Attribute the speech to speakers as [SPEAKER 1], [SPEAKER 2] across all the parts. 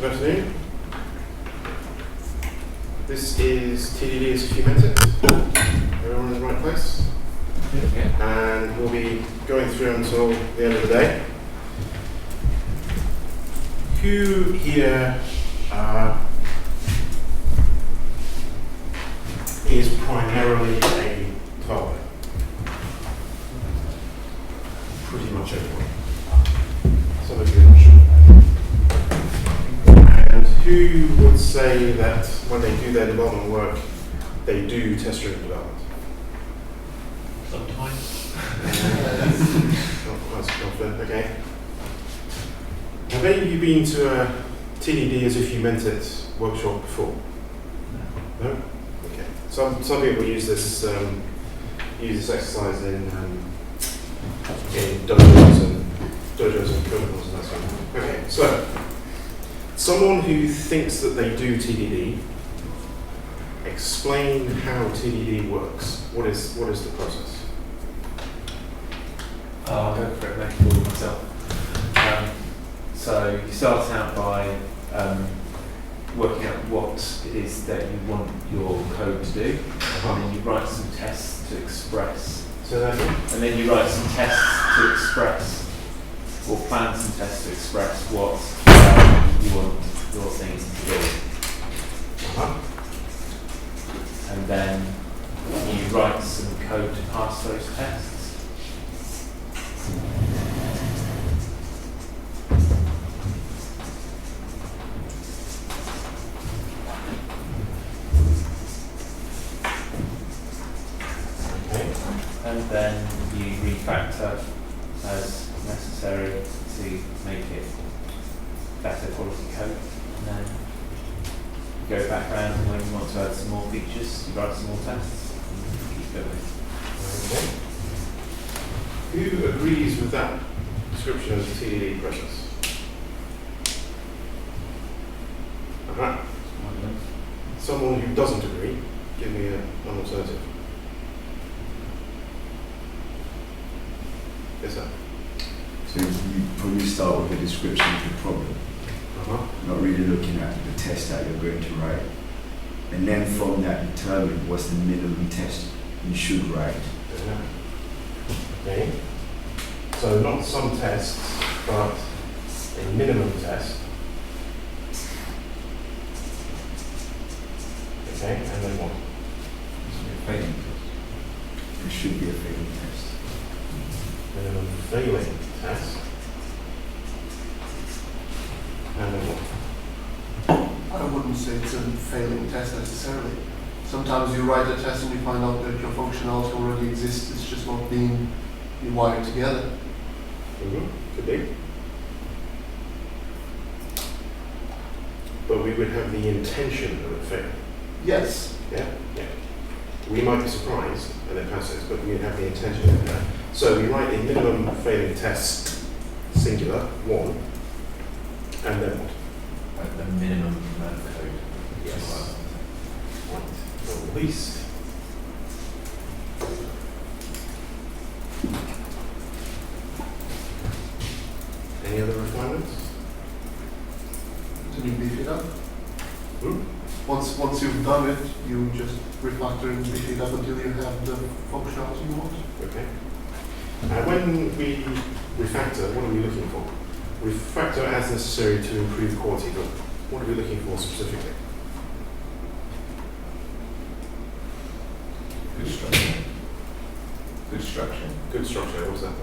[SPEAKER 1] Good afternoon. This is TDD As If YoU. Everyone in the right place? Yeah. And we'll be going through until the end of the day. Who here is primarily a developer? Pretty much everyone. Some of you are not sure. And who would say that when they do their development work, they do test-driven development?
[SPEAKER 2] Sometimes.
[SPEAKER 1] Not confident, okay. Have any of you been to a TDD As If You Meant It workshop before? No? Okay. Some people use this exercise in dojos and criminals and that sort of thing. Okay, so someone who thinks that they do TDD, explain how TDD works. What is the process?
[SPEAKER 2] I'll go for it, make it all myself. So you start out by working out what it is that you want your code to do, and then you write some tests to express.
[SPEAKER 1] So that
[SPEAKER 2] and then you write some tests to express, or plan some tests to express what you want your things to do. And then you write some code to pass those tests. And then you refactor as necessary to make it better quality code. And then you go back around, and when you want to add some more features, you write some more tests and keep going.
[SPEAKER 1] Okay. Who agrees with that description of the TDD process? Someone who doesn't agree, give me an alternative. Yes, sir.
[SPEAKER 3] So you probably start with a description of the problem, not really looking at the test that you're going to write, and then from that determine what's the minimum test you should write.
[SPEAKER 1] Okay. So not some tests, but a minimum test. Okay, and then what?
[SPEAKER 3] It should be a failing test.
[SPEAKER 1] Minimum failing test. And then what?
[SPEAKER 4] I wouldn't say it's a failing test necessarily. Sometimes you write a test and you find out that your functionality already exists, it's just not being wired together.
[SPEAKER 1] Could be. But we would have the intention of it failing.
[SPEAKER 4] Yes.
[SPEAKER 1] Yeah? Yeah. We might be surprised and then pass it, but we have the intention of that. So we write a minimum failing test, singular, 1, and then what?
[SPEAKER 2] The minimum amount of code.
[SPEAKER 1] Yes. Right. Or least. Any other requirements?
[SPEAKER 4] Then you beef it up.
[SPEAKER 1] Hmm?
[SPEAKER 4] Once you've done it, you just refactor and beef it up until you have the functionality you want.
[SPEAKER 1] Okay. When we refactor, what are we looking for? Refactor as necessary to improve quality, but what are we looking for specifically?
[SPEAKER 5] Good structure. Good structure.
[SPEAKER 1] Good structure, what's that?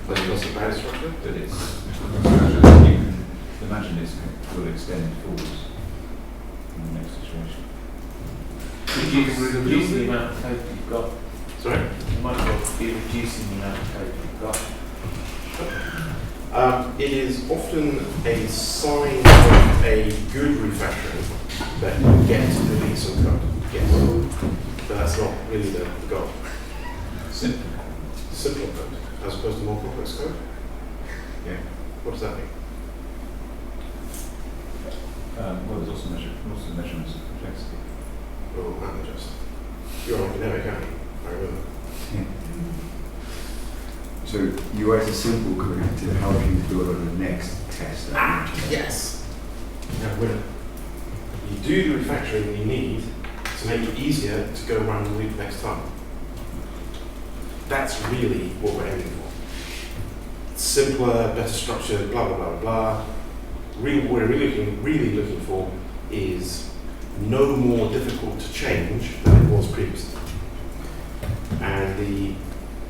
[SPEAKER 1] That's a bad structure?
[SPEAKER 5] That it's structure that you can imagine this will extend forwards in the next situation.
[SPEAKER 2] Reduce the amount of code that you've got.
[SPEAKER 1] Sorry?
[SPEAKER 2] You might as well be reducing the amount of code you've got.
[SPEAKER 1] It is often a sign of a good refactoring that you get to delete some code. Yes. But that's not really the goal.
[SPEAKER 5] Simple.
[SPEAKER 1] Simple code, as opposed to more complex code?
[SPEAKER 5] Yeah.
[SPEAKER 1] What does that mean?
[SPEAKER 5] Well, there's also measurements of complexity.
[SPEAKER 1] Oh, and just. You're an academic, aren't you? I remember.
[SPEAKER 3] So you write a simple code to help you build on the next test that you mentioned.
[SPEAKER 1] Yes. you have a winner. You do the refactoring you need to make it easier to go around the loop next time. That's really what we're aiming for. Simpler, better structured, blah, blah, blah, blah. What we're really looking for is no more difficult to change than it was previously. And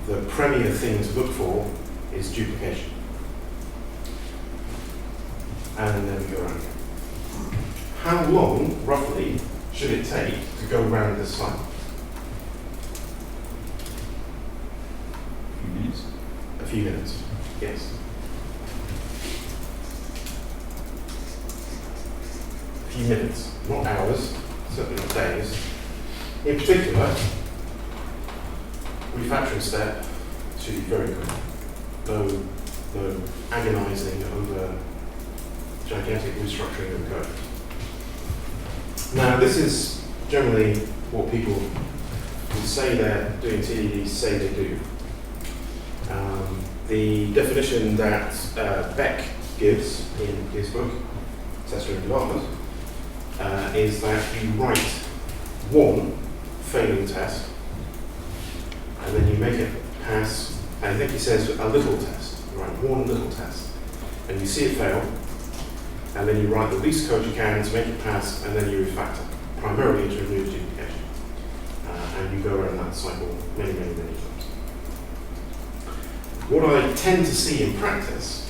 [SPEAKER 1] the premier thing to look for is duplication. And then we go around again. How long, roughly, should it take to go around this cycle?
[SPEAKER 5] A few minutes.
[SPEAKER 1] A few minutes, yes. A few minutes, not hours, certainly not days. In particular, refactoring step should be very quick. No agonizing over gigantic restructuring of the code. Now, this is generally what people who say they're doing TDD say they do. The definition that Beck gives in his book, Test Driven Development, is that you write one failing test, and then you make it pass, and I think he says a little test. You write one little test, and you see it fail, and then you write the least code you can to make it pass, and then you refactor, primarily to remove duplication. And you go around that cycle many, many, many times. What I tend to see in practice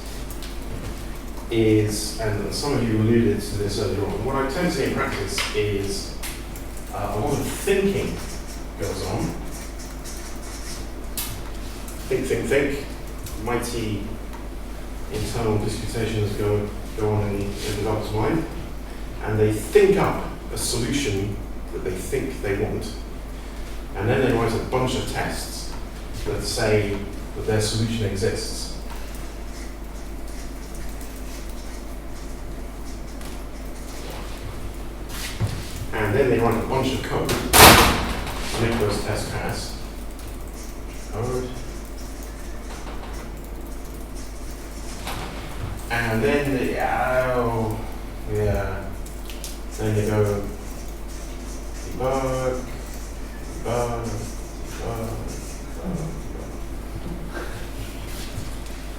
[SPEAKER 1] is, and some of you alluded to this earlier on, what I tend to see in practice is a lot of thinking goes on. Think. Mighty internal disputations go on in the developer's mind, and they think up a solution that they think they want, and then they write a bunch of tests that say that their solution exists. And then they write a bunch of code to make those tests pass. Code. And then then you go debug.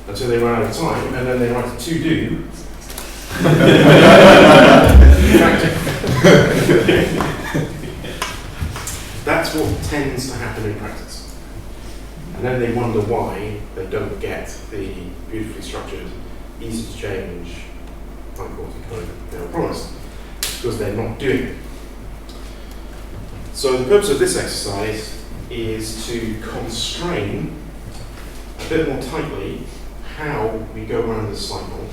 [SPEAKER 1] Until they run out of time, and then they write a to-do. That's what tends to happen in practice. And then they wonder why they don't get the beautifully structured, easy to change, high quality code they were promised, because they're not doing it. So the purpose of this exercise is to constrain a bit more tightly how we go around this cycle,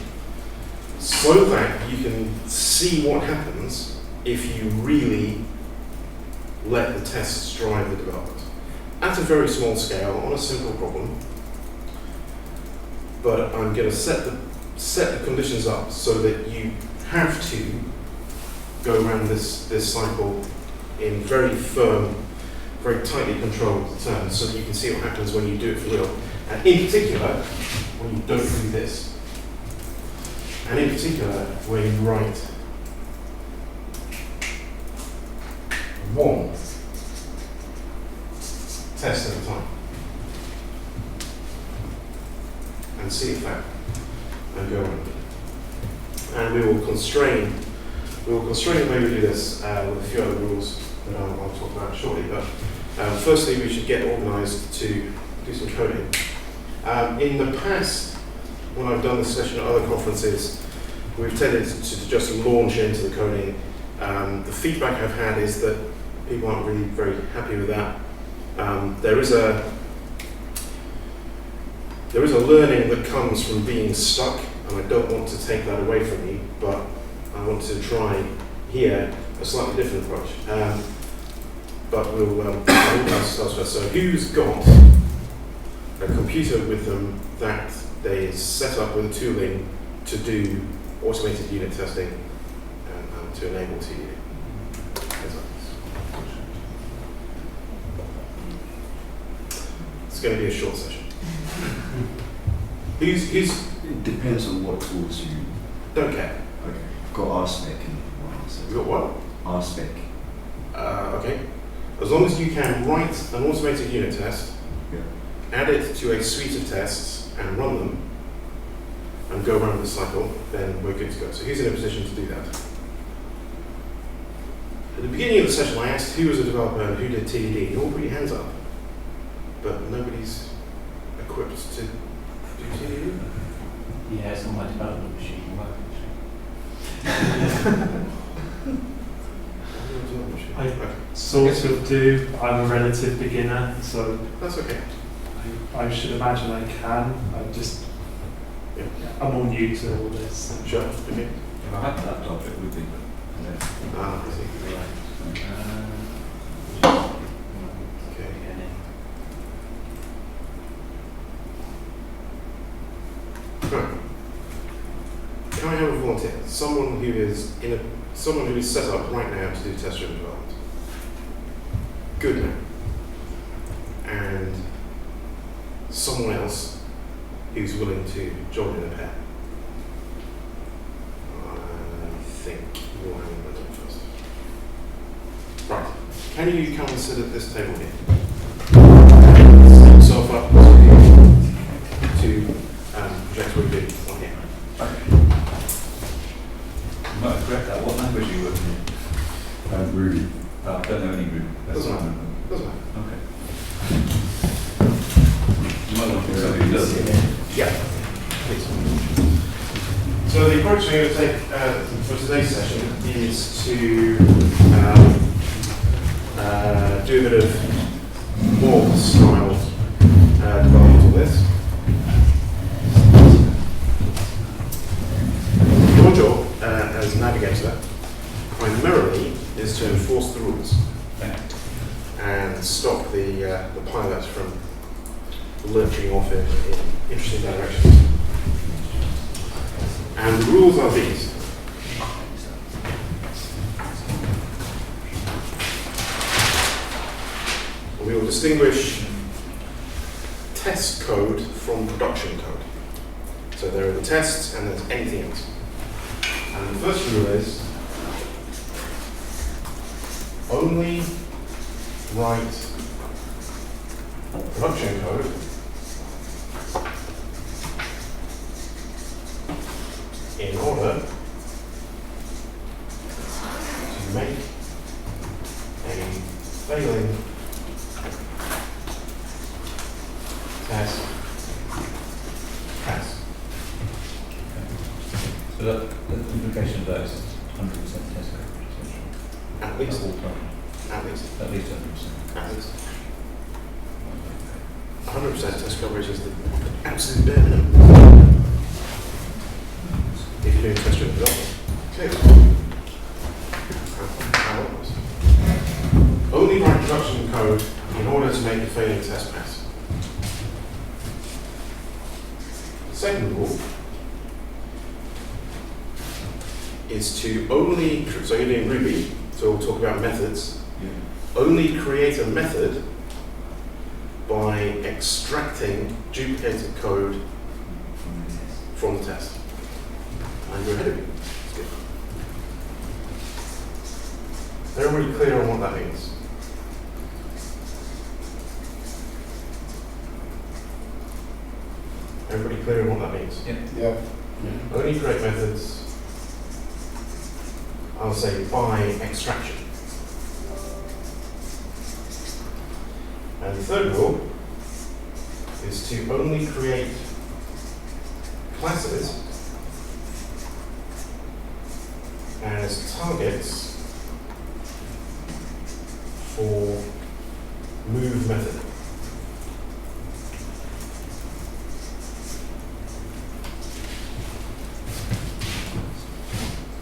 [SPEAKER 1] so that you can see what happens if you really let the tests drive the development. At a very small scale, on a simple problem, but I'm going to set the conditions up so that you have to go around this cycle in very firm, very tightly controlled terms, so that you can see what happens when you do it for real. And in particular, when you don't do this. And in particular, where you write one test at a time. And see if that, and go on. And we will constrain the way we do this with a few other rules that I'll talk about shortly. But firstly, we should get organized to do some coding. In the past, when I've done this session at other conferences, we've tended to just launch into the coding. The feedback I've had is that people aren't really very happy with that. There is a learning that comes from being stuck, and I don't want to take that away from you, but I want to try here a slightly different approach. But we'll organize ourselves first. So who's got a computer with them that they set up with a tooling to do automated unit testing and to enable TDD? It's going to be a short session. Who's
[SPEAKER 3] It depends on what tools you.
[SPEAKER 1] don't care.
[SPEAKER 3] Okay. got R spec in one answer.
[SPEAKER 1] You got what?
[SPEAKER 3] R spec.
[SPEAKER 1] Okay. As long as you can write an automated unit test,
[SPEAKER 3] Yeah.
[SPEAKER 1] add it to a suite of tests and run them, and go around the cycle, then we're good to go. So he's in a position to do that. At the beginning of the session, I asked who was a developer and who did TDD. You all put your hands up, but nobody's equipped to do TDD.
[SPEAKER 2] Yeah, it's on my development machine.
[SPEAKER 6] I sort of do. I'm a relative beginner, so
[SPEAKER 1] That's okay.
[SPEAKER 6] I should imagine I can.
[SPEAKER 1] Yeah.
[SPEAKER 6] I'm all new to all this.
[SPEAKER 1] Sure. Okay.
[SPEAKER 5] If I had that laptop, it would be, but I don't.
[SPEAKER 1] I see. Okay. Right. Can I have a volunteer? Someone who is set up right now to do test-driven development. Good now. And someone else who's willing to join in a pair. I think you're having a look first. Right. Can you come and sit at this table here? Set yourself up to project what you do on here.
[SPEAKER 5] You might have correct that. What language are you working in?
[SPEAKER 3] Ruby.
[SPEAKER 5] I don't know any Ruby. That's
[SPEAKER 1] Doesn't matter.
[SPEAKER 5] fine.
[SPEAKER 1] Doesn't matter.
[SPEAKER 5] Okay. You might want to somebody who does it.
[SPEAKER 1] Yeah, please. So the approach we're going to take for today's session is to do a bit of more style development of this. Your job as a navigator primarily is to enforce the rules and stop the pilot from lurching off in interesting directions. And the rules are these. We will distinguish test code from production code. So there are the tests and there's anything else. And the first rule is only write production code in order to make a failing test pass.
[SPEAKER 5] So that, the implication of that is 100% test coverage, essentially.
[SPEAKER 1] At least.
[SPEAKER 5] All time.
[SPEAKER 1] At least.
[SPEAKER 5] At least 100%.
[SPEAKER 1] At least. 100% test coverage is the absolute bare minimum. If you're doing test-driven development. Okay. Only write production code in order to make a failing test pass. Second rule is to only, so you're doing Ruby, so we'll talk about methods.
[SPEAKER 5] Yeah.
[SPEAKER 1] Only create a method by extracting duplicated code from the test. And you're ahead of you. That's good. Everybody clear on what that means? Everybody clear on what that means?
[SPEAKER 5] Yeah.
[SPEAKER 1] Only create methods, I'll say, by extraction. And the third rule is to only create classes as targets for move method.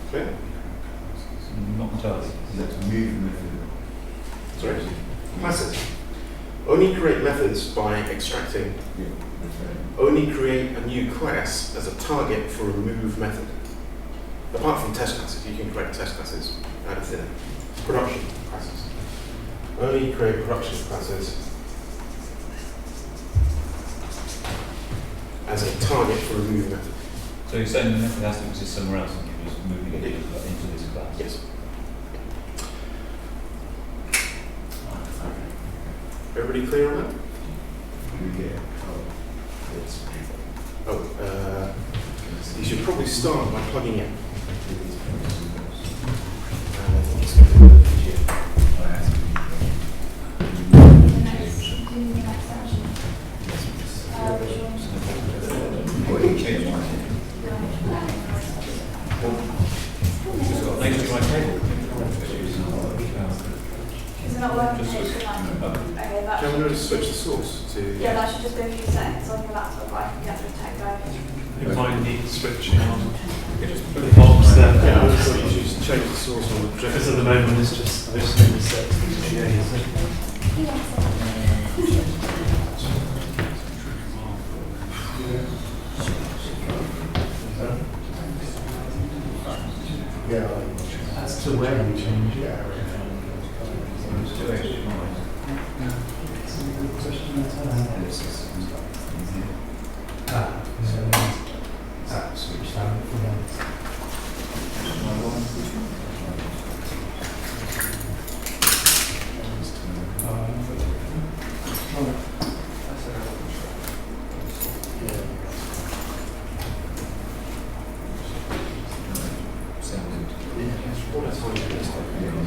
[SPEAKER 1] Clear?
[SPEAKER 5] Not entirely.
[SPEAKER 3] Let's move method.
[SPEAKER 1] Sorry? Classes. Only create methods by extracting.
[SPEAKER 3] Yeah. Okay.
[SPEAKER 1] Only create a new class as a target for a move method. Apart from test classes, you can create test classes out of thin air. Production classes. Only create production classes as a target for a move method.
[SPEAKER 5] So you're saying the method has to exist somewhere else in the just moving it into this class.
[SPEAKER 1] Yes. Everybody clear on that?
[SPEAKER 3] Yeah.
[SPEAKER 1] You should probably start by plugging in. And I think it's going to be a bit easier.
[SPEAKER 5] Next to my table.
[SPEAKER 7] Is it not working? Okay, that
[SPEAKER 1] Do you
[SPEAKER 7] should,
[SPEAKER 1] want to switch the source to...
[SPEAKER 7] yeah, that should just be a few seconds on your laptop. I can get the tech going.
[SPEAKER 6] It might need switching on
[SPEAKER 5] Just
[SPEAKER 6] the box there.
[SPEAKER 1] Yeah, I just thought you should just change the source on the projector.
[SPEAKER 6] Because at the moment it's just in the set to As to where you change it. Switch down for
[SPEAKER 1] What a time to be alive.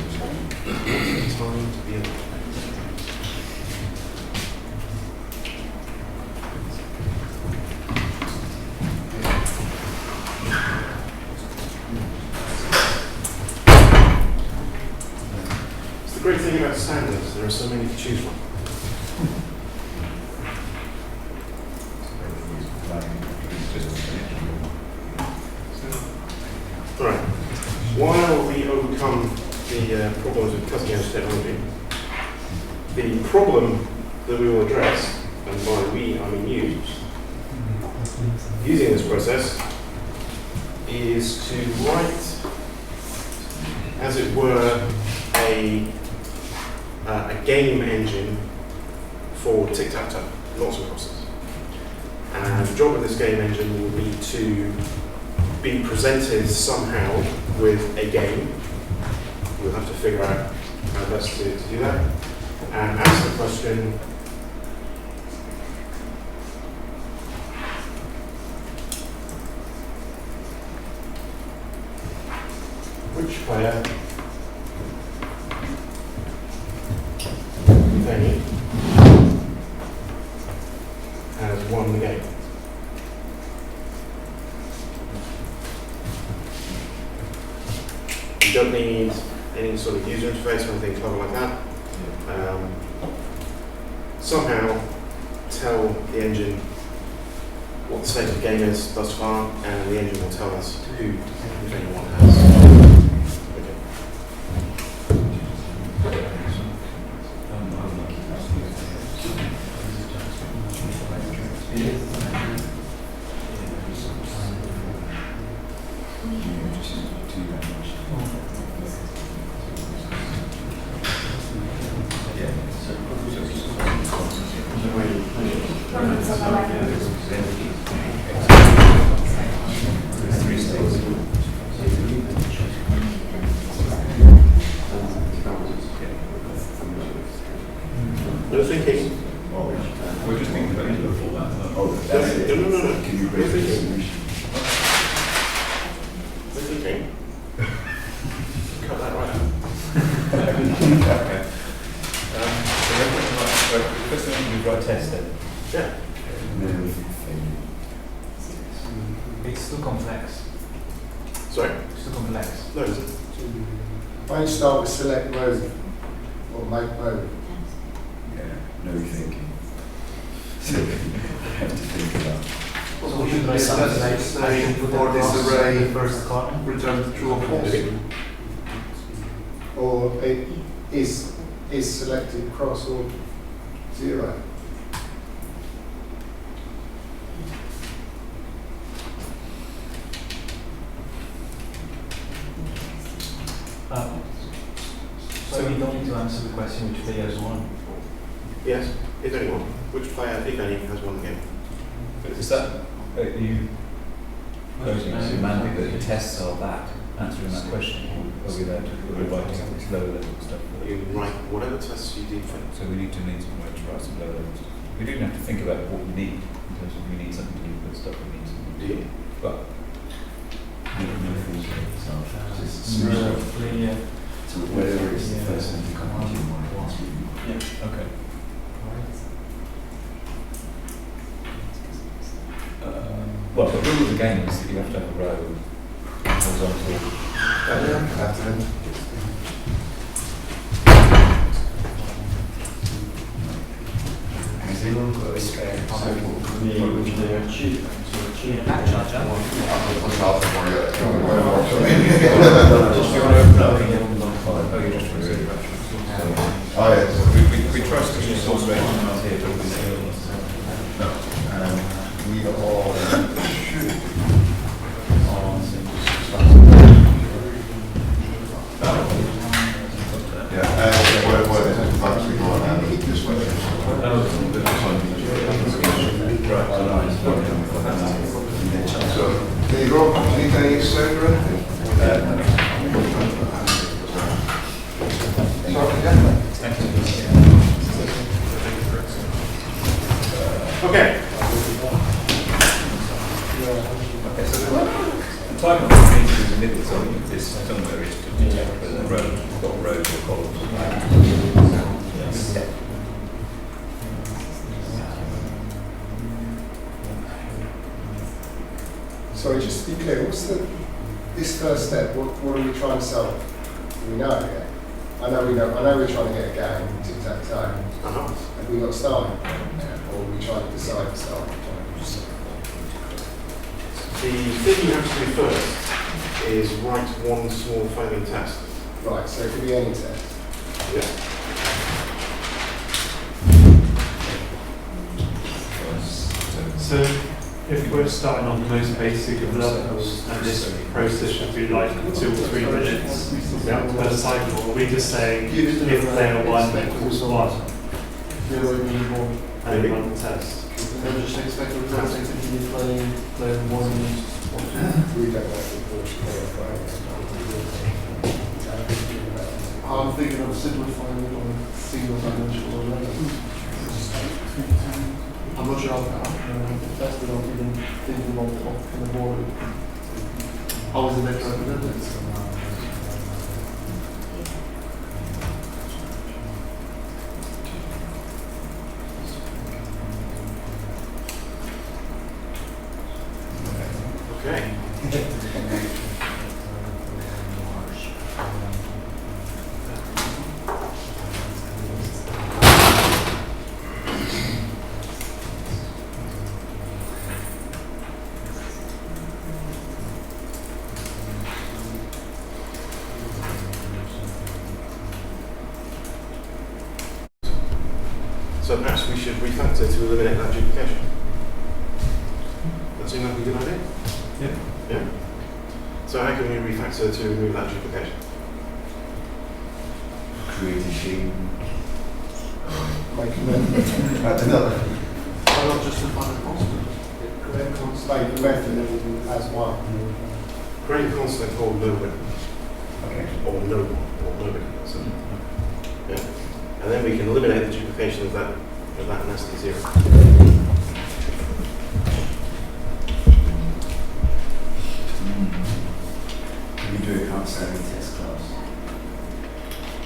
[SPEAKER 1] Time to be alive. It's the great thing about standards, there are so many to choose from. Alright, while we overcome the problems with cutting edge technology, the problem that we will address, and by we I mean you, using this process, is to write, as it were, a game engine for Tic-Tac-Toe, lots of process. And the job of this game engine will be to be presented somehow with a game. We'll have to figure out how best to do that. And ask the question, which player, if any, has won the game? You don't need any sort of user interface or anything clever like that. Somehow tell the engine what the state of the game is thus far, and the engine will tell us who, if anyone, has. No thinking.
[SPEAKER 5] We're just thinking about the format.
[SPEAKER 3] Oh, that's it.
[SPEAKER 1] No.
[SPEAKER 3] Can you break the solution?
[SPEAKER 1] No thinking. Cut that right out.
[SPEAKER 5] Okay. So the first thing we've got a test then.
[SPEAKER 1] Yeah.
[SPEAKER 2] It's still complex.
[SPEAKER 1] Sorry?
[SPEAKER 2] It's still complex.
[SPEAKER 1] No, is it?
[SPEAKER 8] Why don't you start with select mode or make mode?
[SPEAKER 3] Yeah, no thinking. So you have to think about.
[SPEAKER 4] So we should be saying for this array,
[SPEAKER 6] first column.
[SPEAKER 4] return true or false.
[SPEAKER 8] Or it is selected cross or zero?
[SPEAKER 2] So you don't need to answer the question which player has won.
[SPEAKER 1] Yes, if anyone. Which player, if any, has won the game?
[SPEAKER 5] Is that, are you semantic that the tests are that, answering that question, or are we there to writing this low level stuff?
[SPEAKER 1] You write whatever tests you deem fit.
[SPEAKER 5] So we need some way to write some low level stuff. We do have to think about what we need, in terms of we need something to do with stuff we need something to do. But
[SPEAKER 3] So whatever is the first thing to come into your mind.
[SPEAKER 5] okay. Well, the rule of the game is that you have to have a row horizontal.
[SPEAKER 3] Has anyone got a spare sample?
[SPEAKER 5] We trust that you saw straight on here, but
[SPEAKER 8] We all should.
[SPEAKER 3] So, there you go. Do you need any assert or anything?
[SPEAKER 1] Okay.
[SPEAKER 5] the type of thing is in the middle, so it's somewhere it's to detect whether the road, we've got rows or columns. Yes.
[SPEAKER 8] Sorry, just to be clear, this first step, what are we trying to solve? Do we know it yet? I know we're trying to get a game, tic-tac-toe. Have we got started? Or are we trying to decide to start?
[SPEAKER 1] The thing you have to do first is write one small failing test.
[SPEAKER 8] Right, so it could be any test.
[SPEAKER 1] Yeah.
[SPEAKER 6] So if we're starting on the most basic of levels, and this process should be like 2 or 3 minutes per cycle, we just saying if player 1 equals 1, and we run the test.
[SPEAKER 4] And then just expect the results to continue playing player 1
[SPEAKER 8] We don't know if
[SPEAKER 4] I'm thinking of simplifying it on a single dimensional level. I'm not sure I've tested on even thinking about what kind of board. How is it next represented?
[SPEAKER 1] Okay. So perhaps we should refactor to eliminate that duplication. That seem like a good idea?
[SPEAKER 6] Yeah.
[SPEAKER 1] Yeah? So how can we refactor to remove that duplication?
[SPEAKER 3] Create a shape.
[SPEAKER 8] make a method.
[SPEAKER 3] I don't know.
[SPEAKER 4] Why not just define a constant?
[SPEAKER 8] Make the method as one.
[SPEAKER 1] Create a constant called nobody,
[SPEAKER 3] Okay.
[SPEAKER 1] or no one, or nobody. So, yeah. And then we can eliminate the duplication of that nasty zero.
[SPEAKER 3] We do it outside the test class.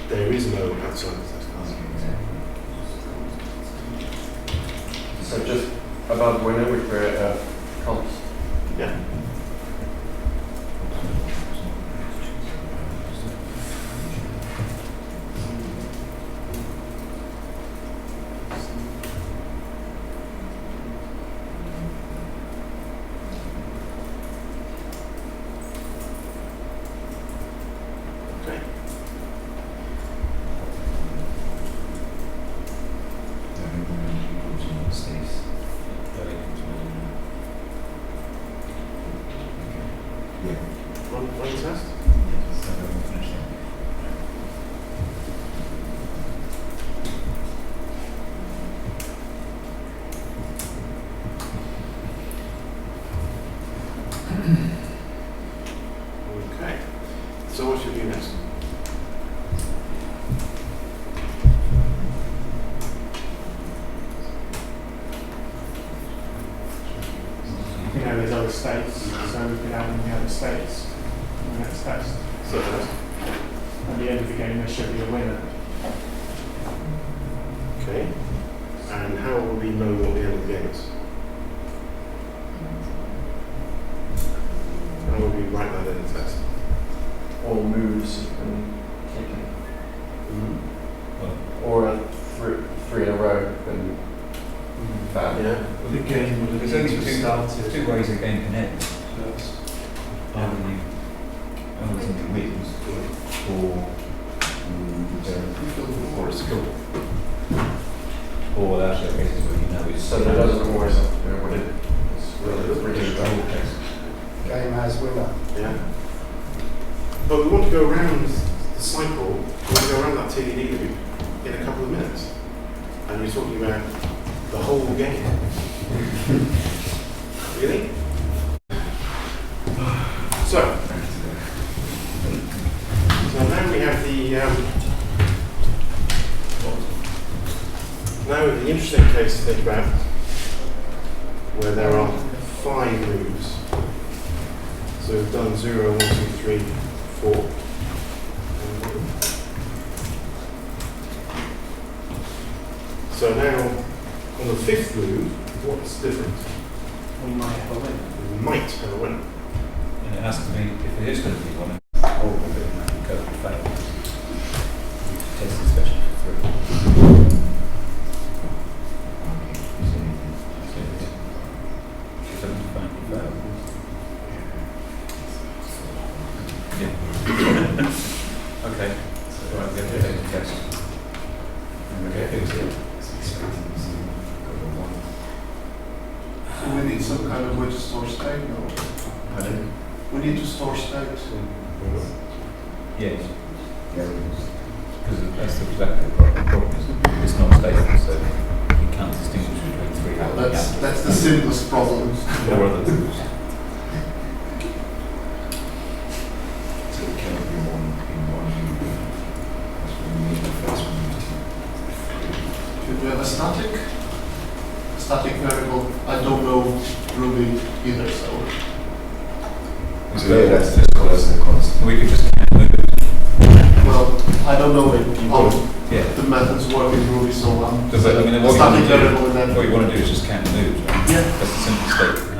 [SPEAKER 1] There is no outside the test class.
[SPEAKER 9] So just about whenever we create a const.
[SPEAKER 1] Yeah. Okay. Run the test.
[SPEAKER 6] know there's other states, so we could add in the other states in the next test.
[SPEAKER 1] So,
[SPEAKER 6] At the end of the game, there should be a winner.
[SPEAKER 1] okay. And how will we know what the end of the game is? How will we write that in the test?
[SPEAKER 9] All moves and kicking.
[SPEAKER 1] Mm-hmm.
[SPEAKER 9] Or a three in a row and foul.
[SPEAKER 1] Yeah.
[SPEAKER 6] The game would
[SPEAKER 5] There's
[SPEAKER 6] have
[SPEAKER 5] only
[SPEAKER 6] been started.
[SPEAKER 5] two ways a game can end. First, either somebody wins, or a skill. Or there's actually cases where you know it's
[SPEAKER 9] So that doesn't always have to be what it is. It's really
[SPEAKER 5] the whole case.
[SPEAKER 8] Game has winner.
[SPEAKER 1] Yeah. But we want to go around the cycle, we want to go around that TDD loop in a couple of minutes. And you're talking about the whole game. Really? So now we have the interesting case to think about, where there are 5 moves. So we've done 0, 1, 2, 3, 4. So now, on the 5th move, what's different?
[SPEAKER 6] We might have a winner.
[SPEAKER 1] We might have a winner.
[SPEAKER 5] And it has to be, if it is going to be one, all of it, and that can go to fail. Test the special for 3. Okay, so right, we have to take the test. And we're going to fix it.
[SPEAKER 4] So we need some kind of way to store state now.
[SPEAKER 5] Pardon?
[SPEAKER 4] We need to store state.
[SPEAKER 5] Yes. Because that's exactly the problem. It's not stable, so you can't distinguish between 3 happening.
[SPEAKER 4] That's the simplest problem.
[SPEAKER 5] Or other tools.
[SPEAKER 3] So it cannot be one in one loop. That's what we need the first one.
[SPEAKER 4] Should we have a static variable? I don't know Ruby either, so.
[SPEAKER 3] So yeah, that's the constant.
[SPEAKER 5] We could just count move it.
[SPEAKER 4] Well, I don't know how
[SPEAKER 5] Yeah.
[SPEAKER 4] the methods work in Ruby, so I'm
[SPEAKER 5] But I mean,
[SPEAKER 4] static variable in that.
[SPEAKER 5] what you want to do is just count the moves, right?
[SPEAKER 4] Yeah.
[SPEAKER 5] That's the simple state.